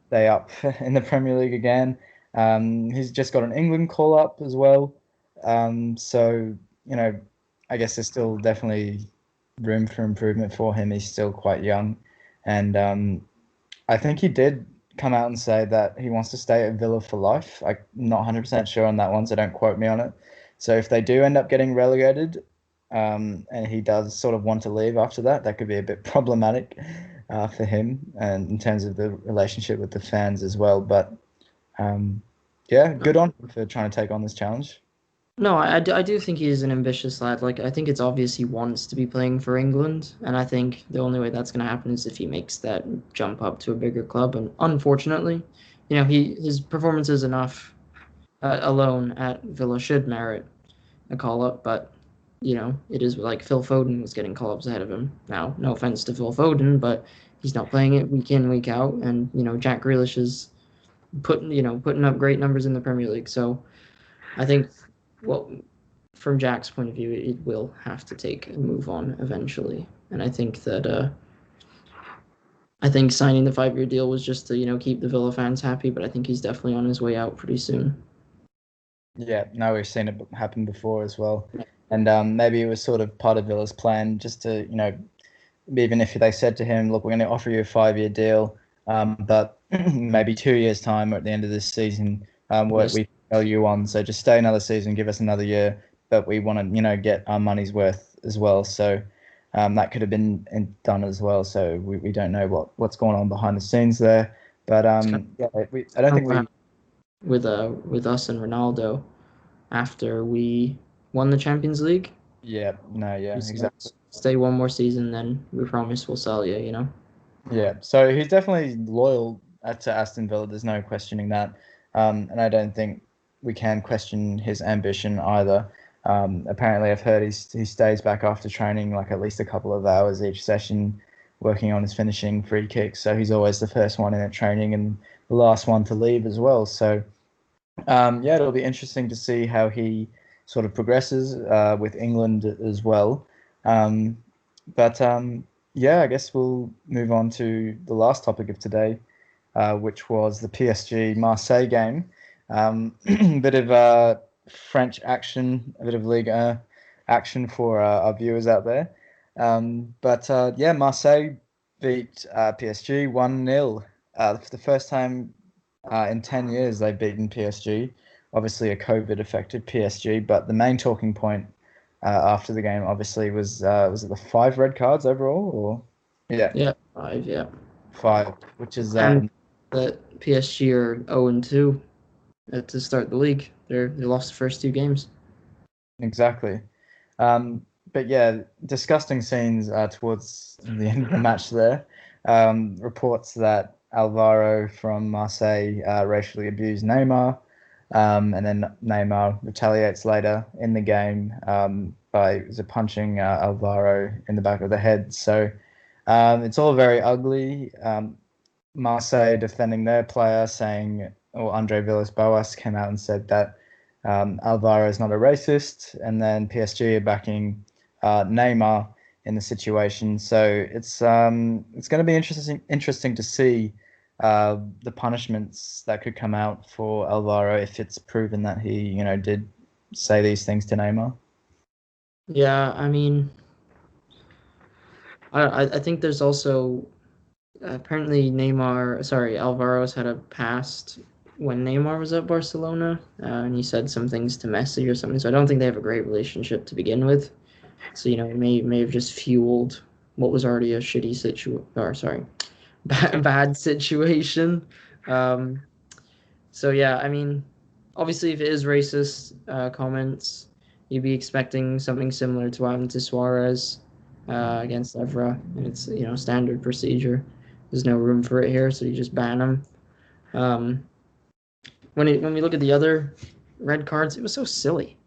stay up in the Premier League again. He's just got an England call up as well. So, I guess there's still definitely room for improvement for him. He's still quite young. And I think he did come out and say that he wants to stay at Villa for life. I'm not 100% sure on that one, so don't quote me on it. So if they do end up getting relegated, and he does sort of want to leave after that, that could be a bit problematic for him, and in terms of the relationship with the fans as well. But yeah, good on him for trying to take on this challenge. No, I do think he's an ambitious lad. Like, I think it's obvious he wants to be playing for England, and I think the only way that's going to happen is if he makes that jump up to a bigger club. And unfortunately, his performances enough alone at Villa should merit a call up, but it is like Phil Foden was getting call ups ahead of him. Now, no offense to Phil Foden, but he's not playing it week in, week out, and Jack Grealish is putting up great numbers in the Premier League. So I think, well, from Jack's point of view, it will have to take a move on eventually, and I think that I think signing the 5-year deal was just to keep the Villa fans happy, but I think he's definitely on his way out pretty soon. Yeah, no, we've seen it happen before as well. And maybe it was sort of part of Villa's plan just to, even if they said to him, look, we're going to offer you a 5-year deal, but maybe 2 years' time or at the end of this season, we sell you on. So just stay another season, give us another year, but we want to, get our money's worth as well. So that could have been done as well. So we don't know what's going on behind the scenes there. But yeah, I don't think we. With us and Ronaldo after we won the Champions League. Yeah, no, yeah, exactly. Stay one more season, then we promise we'll sell you. Yeah, so he's definitely loyal to Aston Villa. There's no questioning that, and I don't think we can question his ambition either. Apparently, I've heard he stays back after training like at least a couple of hours each session, working on his finishing free kicks. So he's always the first one in at training and the last one to leave as well. So yeah, it'll be interesting to see how he sort of progresses with England as well. But yeah, I guess we'll move on to the last topic of today, which was the PSG Marseille game. Bit of French action, a bit of Ligue 1 action for our viewers out there. But yeah, Marseille beat PSG 1-0 for the first time in 10 years they've beaten PSG. Obviously a COVID-affected PSG, but the main talking point after the game obviously was it the 5 red cards overall? Or Yeah, 5, yeah. 5, which is And that PSG are 0-2 to start the league. They lost the first 2 games. Exactly. But yeah, disgusting scenes towards the end of the match there. Reports that Alvaro from Marseille racially abused Neymar, and then Neymar retaliates later in the game by punching Alvaro in the back of the head. So it's all very ugly. Marseille defending their player, saying, or Andre Villas-Boas came out and said that Alvaro is not a racist, and then PSG are backing Neymar in the situation. So it's going to be interesting to see the punishments that could come out for Alvaro if it's proven that he did say these things to Neymar. Yeah, I mean, I think there's also apparently Alvaro's had a past when Neymar was at Barcelona, and he said some things to Messi or something. So I don't think they have a great relationship to begin with. So it may have just fueled what was already a shitty bad situation. So yeah, I mean, obviously, if it is racist comments, you'd be expecting something similar to what happened to Suarez against Evra, and it's standard procedure. There's no room for it here, so you just ban him. When we look at the other red cards, it was so silly.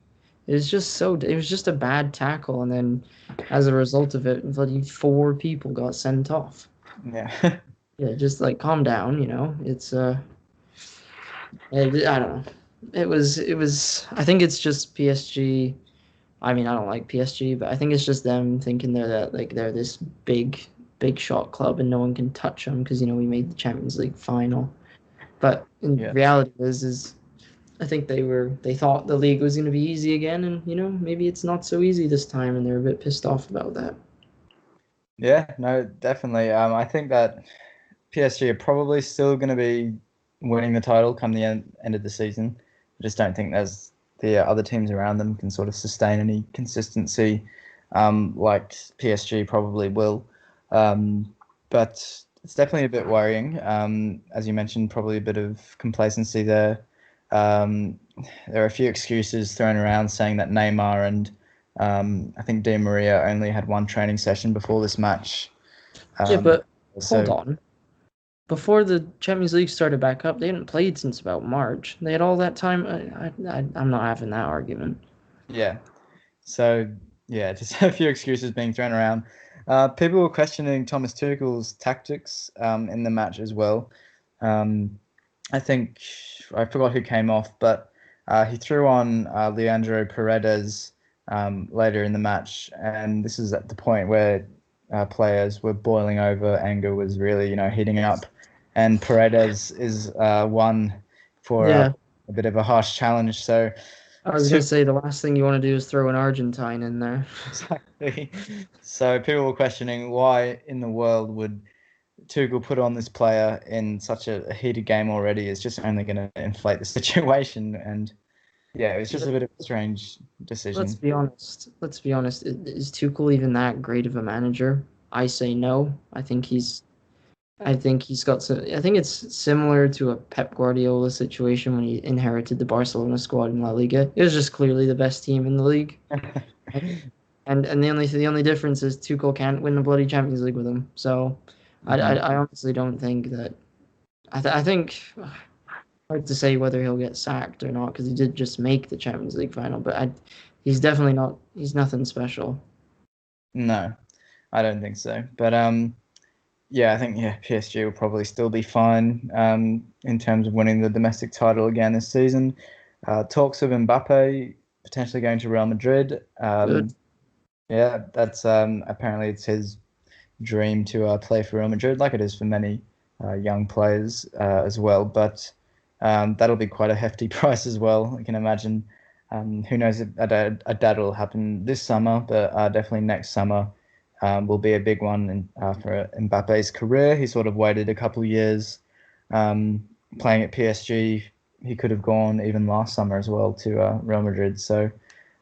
It was just a bad tackle, and then as a result of it, bloody 4 people got sent off. Yeah. Yeah, just like calm down, It's I don't know. It was. I think it's just PSG. I mean, I don't like PSG, but I think it's just them thinking they're this big shot club and no one can touch them because we made the Champions League final. But in reality is I think they thought the league was going to be easy again, and maybe it's not so easy this time, and they're a bit pissed off about that. Yeah, no, definitely. I think that PSG are probably still going to be winning the title come the end of the season. I just don't think there's the other teams around them can sort of sustain any consistency like PSG probably will. But it's definitely a bit worrying. As you mentioned, probably a bit of complacency there. There are a few excuses thrown around saying that Neymar and I think Di Maria only had 1 training session before this match. Yeah, but so, hold on. Before the Champions League started back up, they hadn't played since about March. They had all that time. I'm not having that argument. Yeah. So, yeah, just a few excuses being thrown around. People were questioning Thomas Tuchel's tactics in the match as well. I think I forgot who came off, but he threw on Leandro Paredes later in the match, and this is at the point where players were boiling over. Anger was really, heating up, and Paredes is one for a bit of a harsh challenge. So I was going to say the last thing you want to do is throw an Argentine in there. Exactly. So people were questioning why in the world would Tuchel put on this player in such a heated game already. It's just only going to inflate the situation. And yeah, it was just a bit of a strange decision. Let's be honest. Is Tuchel even that great of a manager? I say no. I think it's similar to a Pep Guardiola situation when he inherited the Barcelona squad in La Liga. It was just clearly the best team in the league. and the only difference is Tuchel can't win the bloody Champions League with him. So I honestly don't think that. I think hard to say whether he'll get sacked or not because he did just make the Champions League final. But he's definitely not. He's nothing special. No, I don't think so. But yeah, I think PSG will probably still be fine in terms of winning the domestic title again this season. Talks of Mbappe potentially going to Real Madrid. Good. Yeah, that's apparently it's his dream to play for Real Madrid, like it is for many young players as well. But that'll be quite a hefty price as well. I can imagine. Who knows? I doubt it'll happen this summer, but definitely next summer will be a big one for Mbappe's career. He sort of waited a couple of years playing at PSG. He could have gone even last summer as well to Real Madrid. So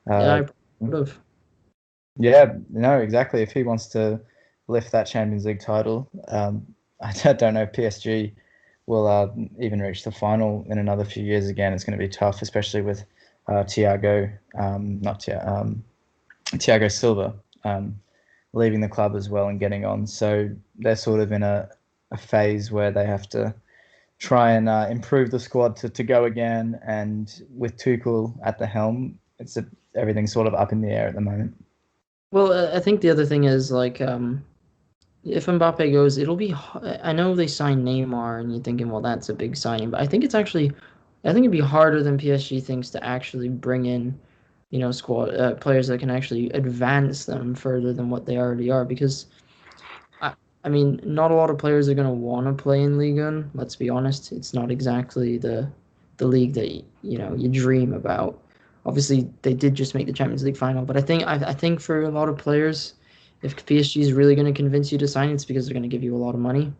Yeah, uh, I would have. yeah, no, exactly. If he wants to lift that Champions League title, I don't know if PSG will even reach the final in another few years again. It's going to be tough, especially with Thiago, not Thiago Silva, leaving the club as well and getting on. So they're sort of in a phase where they have to try and improve the squad to go again. And with Tuchel at the helm, everything's sort of up in the air at the moment. Well, I think the other thing is like if Mbappe goes, it'll be. I know they signed Neymar, and you're thinking, well, that's a big signing, but I think it's actually, I think it'd be harder than PSG thinks to actually bring in, squad players that can actually advance them further than what they already are. Because, I mean, not a lot of players are gonna want to play in Ligue 1. Let's be honest, it's not exactly the league that you dream about. Obviously, they did just make the Champions League final, but I think for a lot of players, if PSG is really going to convince you to sign, it's because they're going to give you a lot of money,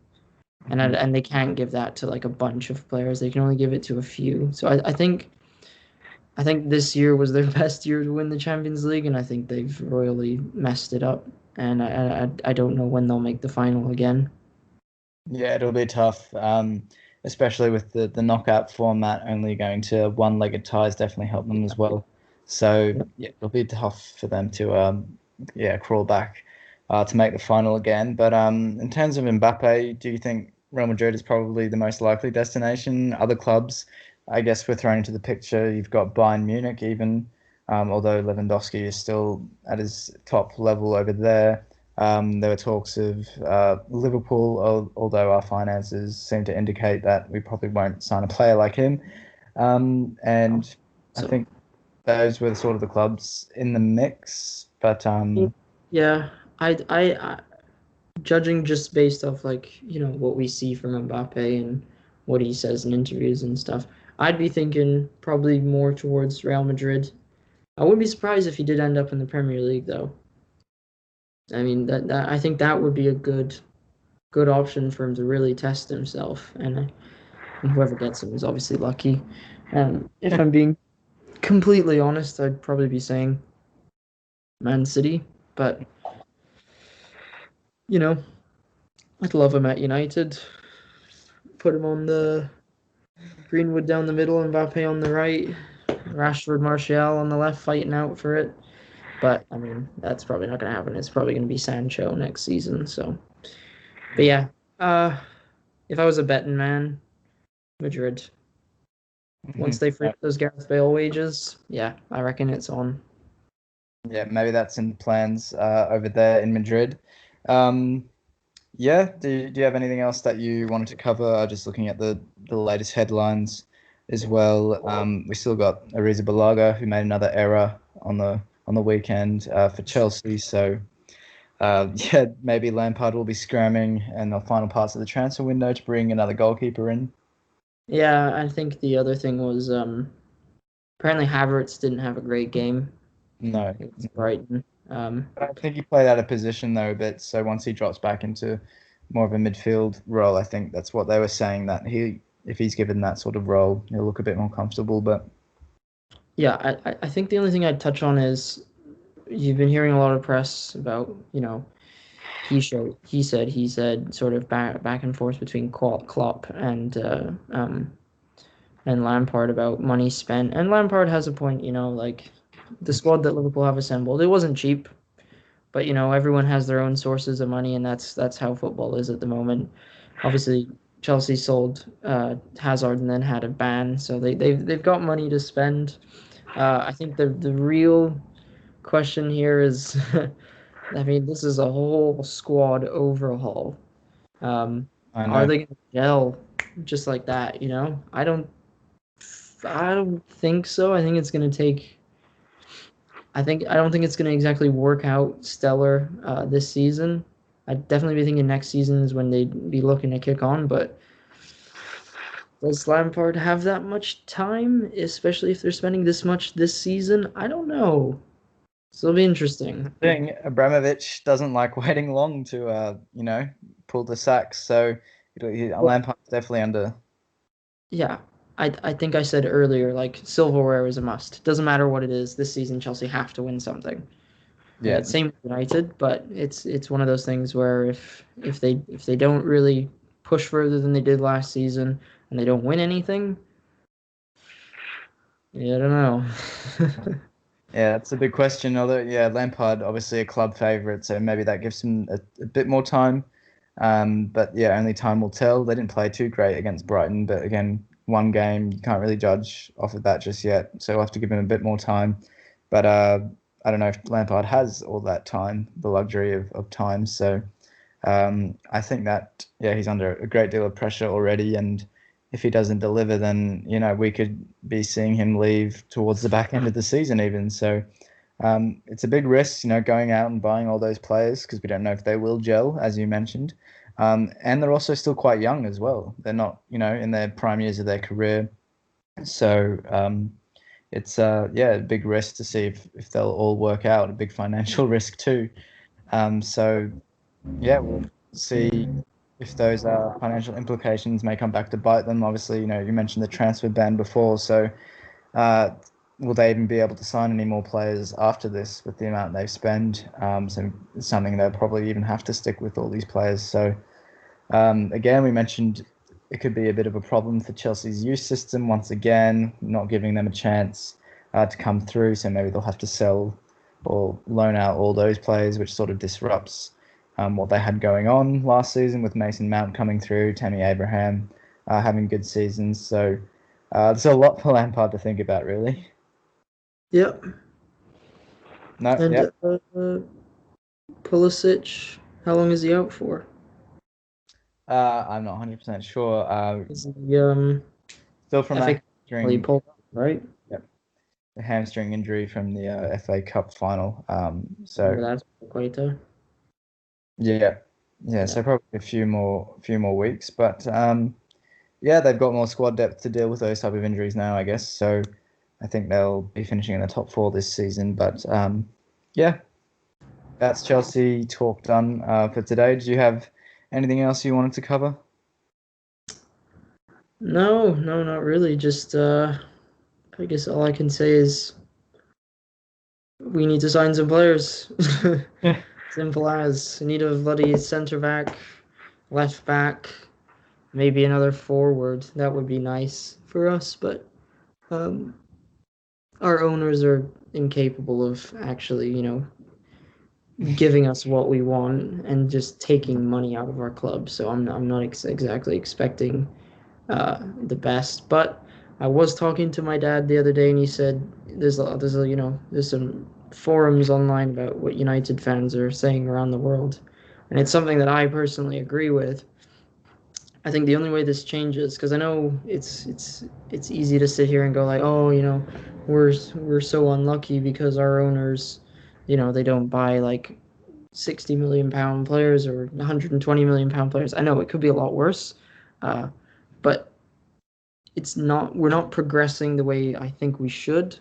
and they can't give that to like a bunch of players. They can only give it to a few. So I think this year was their best year to win the Champions League, and I think they've royally messed it up. And I don't know when they'll make the final again. Yeah, it'll be tough, especially with the knockout format only going to one-legged ties. Definitely help them as well. So yeah, it'll be tough for them to crawl back to make the final again. But in terms of Mbappe, do you think Real Madrid is probably the most likely destination? Other clubs, I guess, we're thrown into the picture. You've got Bayern Munich, even although Lewandowski is still at his top level over there. There were talks of Liverpool, although our finances seem to indicate that we probably won't sign a player like him. And I So think those were sort of the clubs in the mix. But yeah, I judging just based off like what we see from Mbappe and what he says in interviews and stuff, I'd be thinking probably more towards Real Madrid. I wouldn't be surprised if he did end up in the Premier League though. I mean that I think that would be a good option for him to really test himself, and whoever gets him is obviously lucky. And if I'm being completely honest, I'd probably be saying Man City, but you know I'd love him at United. Put him on the Greenwood down the middle, Mbappe on the right, Rashford, Martial on the left, fighting out for it. But I mean, that's probably not going to happen. It's probably going to be Sancho next season. So, but yeah, if I was a betting man, Madrid. Once they free up those Gareth Bale wages, yeah, I reckon it's on. yeah, maybe that's in the plans over there in Madrid. Um, Yeah. Do you have anything else that you wanted to cover? Just looking at the latest headlines as well. We still got Arrizabalaga, who made another error on the weekend for Chelsea. So yeah, maybe Lampard will be scramming in the final parts of the transfer window to bring another goalkeeper in. Yeah, I think the other thing was apparently Havertz didn't have a great game No, against Brighton. I think he played out of position though a bit. So once he drops back into more of a midfield role, I think that's what they were saying, that if he's given that sort of role, he'll look a bit more comfortable. But Yeah, I think the only thing I'd touch on is you've been hearing a lot of press about, he said, sort of back and forth between Klopp and Lampard about money spent. And Lampard has a point, like the squad that Liverpool have assembled, it wasn't cheap, but everyone has their own sources of money, and that's how football is at the moment. Obviously, Chelsea sold Hazard and then had a ban, so they've got money to spend. I think the real question here is, I mean, this is a whole squad overhaul. I Are know. they going to gel just like that? I don't think so. I think it's going to take. I don't think it's going to exactly work out stellar this season. I'd definitely be thinking next season is when they'd be looking to kick on. But does Lampard have that much time, especially if they're spending this much this season? I don't know. So it'll be interesting. The thing, Abramovich doesn't like waiting long to, pull the sacks. So Lampard's definitely under. Yeah, I think I said earlier, like silverware is a must. Doesn't matter what it is. This season, Chelsea have to win something. And Yeah, it's same with United, but it's one of those things where if they don't really push further than they did last season and they don't win anything, yeah, I don't know. yeah, that's a big question. Although, yeah, Lampard obviously a club favourite, so maybe that gives him a bit more time. But yeah, only time will tell. They didn't play too great against Brighton, but again, one game, you can't really judge off of that just yet. So we'll have to give him a bit more time. But I don't know if Lampard has all that time, the luxury of time. So I think that, yeah, he's under a great deal of pressure already. And if he doesn't deliver, then, we could be seeing him leave towards the back end of the season even. So it's a big risk, going out and buying all those players because we don't know if they will gel, as you mentioned. And they're also still quite young as well. They're not, in their prime years of their career. So it's a big risk to see if they'll all work out. A big financial risk too. So yeah, we'll see if those financial implications may come back to bite them. Obviously, you mentioned the transfer ban before, so uh, will they even be able to sign any more players after this with the amount they've spent? So it's something they'll probably even have to stick with all these players. So again, we mentioned it could be a bit of a problem for Chelsea's youth system once again, not giving them a chance to come through. So maybe they'll have to sell or loan out all those players, which sort of disrupts what they had going on last season with Mason Mount coming through, Tammy Abraham having good seasons. So there's a lot for Lampard to think about, really. Yep. No, And yep. Pulisic, how long is he out for? I'm not 100% sure. Is he Still from I that think he hamstring, pulled up, right? yep, the hamstring injury from the FA Cup final. Remember So that quite yeah, yeah. so probably a few more weeks, but yeah, they've got more squad depth to deal with those type of injuries now, I guess. So I think they'll be finishing in the top four this season. But yeah, that's Chelsea talk done for today. Did you have anything else you wanted to cover? No, not really. Just I guess all I can say is we need to sign some players. Yeah. Simple as. We need a bloody centre back, left back, maybe another forward. That would be nice for us, but um, our owners are incapable of actually, giving us what we want and just taking money out of our club. So I'm not exactly expecting the best. But I was talking to my dad the other day, and he said there's some forums online about what United fans are saying around the world, and it's something that I personally agree with. I think the only way this changes, because I know it's easy to sit here and go like, oh, we're so unlucky because our owners, they don't buy like 60 million pound players or 120 million pound players. I know it could be a lot worse, but it's not. We're not progressing the way I think we should,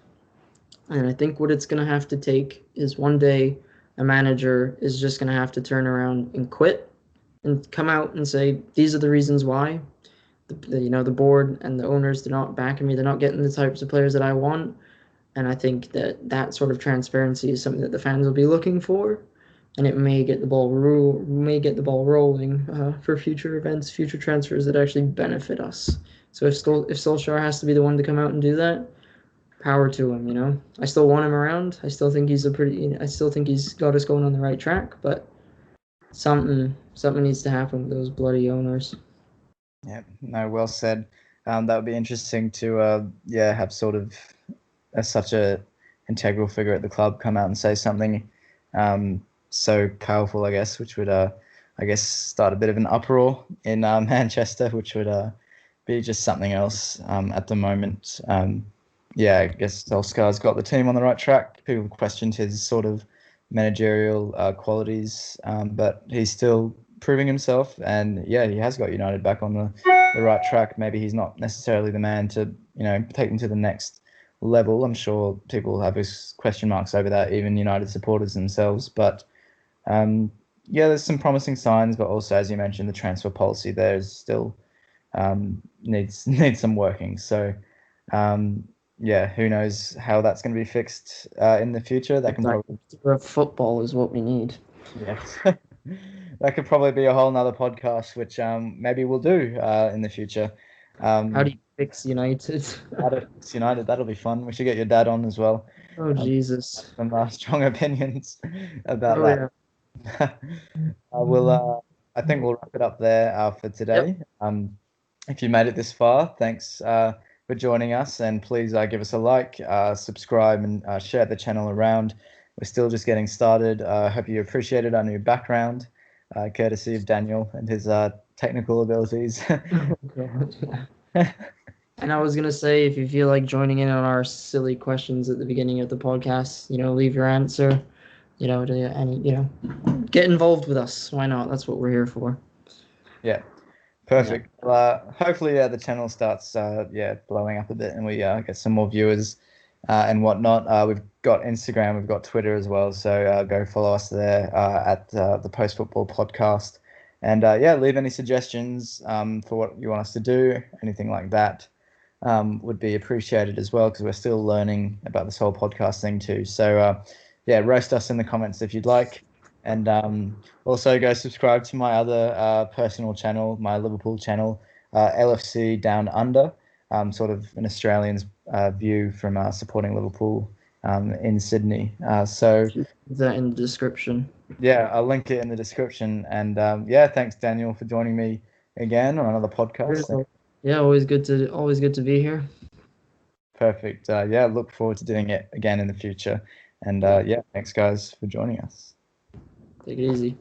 and I think what it's gonna have to take is one day a manager is just gonna have to turn around and quit and come out and say these are the reasons why. The board and the owners, they're not backing me. They're not getting the types of players that I want, and I think that sort of transparency is something that the fans will be looking for, and it may get the ball rolling for future events, future transfers that actually benefit us. So if Solskjaer has to be the one to come out and do that, power to him. I still want him around. I still think I still think he's got us going on the right track. But something needs to happen with those bloody owners. Yeah, no, well said. That would be interesting to have sort of such a integral figure at the club come out and say something so powerful, I guess, which would start a bit of an uproar in Manchester, which would be just something else at the moment. I guess Solskjaer's got the team on the right track. People questioned his sort of managerial qualities, but he's still proving himself, and he has got United back on the right track. Maybe he's not necessarily the man to take them to the next level. I'm sure people have his question marks over that, even United supporters themselves. But there's some promising signs, but also, as you mentioned, the transfer policy there is still needs some working. So who knows how that's going to be fixed in the future. That can probably football is what we need. Yes. That could probably be a whole nother podcast, which maybe we'll do in the future. How do you fix United? How to fix United? That'll be fun. We should get your dad on as well. Oh, Jesus. Some strong opinions about that. Yeah. I think we'll wrap it up there for today. Yep. If you made it this far, thanks for joining us, and please give us a like, subscribe, and share the channel around. We're still just getting started. I hope you appreciated our new background, courtesy of Daniel and his technical abilities. Oh, God. And I was going to say, if you feel like joining in on our silly questions at the beginning of the podcast, leave your answer, get involved with us. Why not? That's what we're here for. Yeah. Perfect. Yeah. Hopefully the channel starts blowing up a bit, and we get some more viewers and whatnot. We've got Instagram, we've got Twitter as well, so go follow us there at the Post Football Podcast, and leave any suggestions for what you want us to do, anything like that would be appreciated as well, because we're still learning about this whole podcast thing too. So roast us in the comments if you'd like. And also go subscribe to my other personal channel, my Liverpool channel, LFC Down Under, sort of an Australian's view from supporting Liverpool in Sydney. So is that in the description? Yeah, I'll link it in the description. And thanks Daniel for joining me again on another podcast. Yeah, always good to be here. Perfect. Look forward to doing it again in the future. And thanks guys for joining us. Take it easy.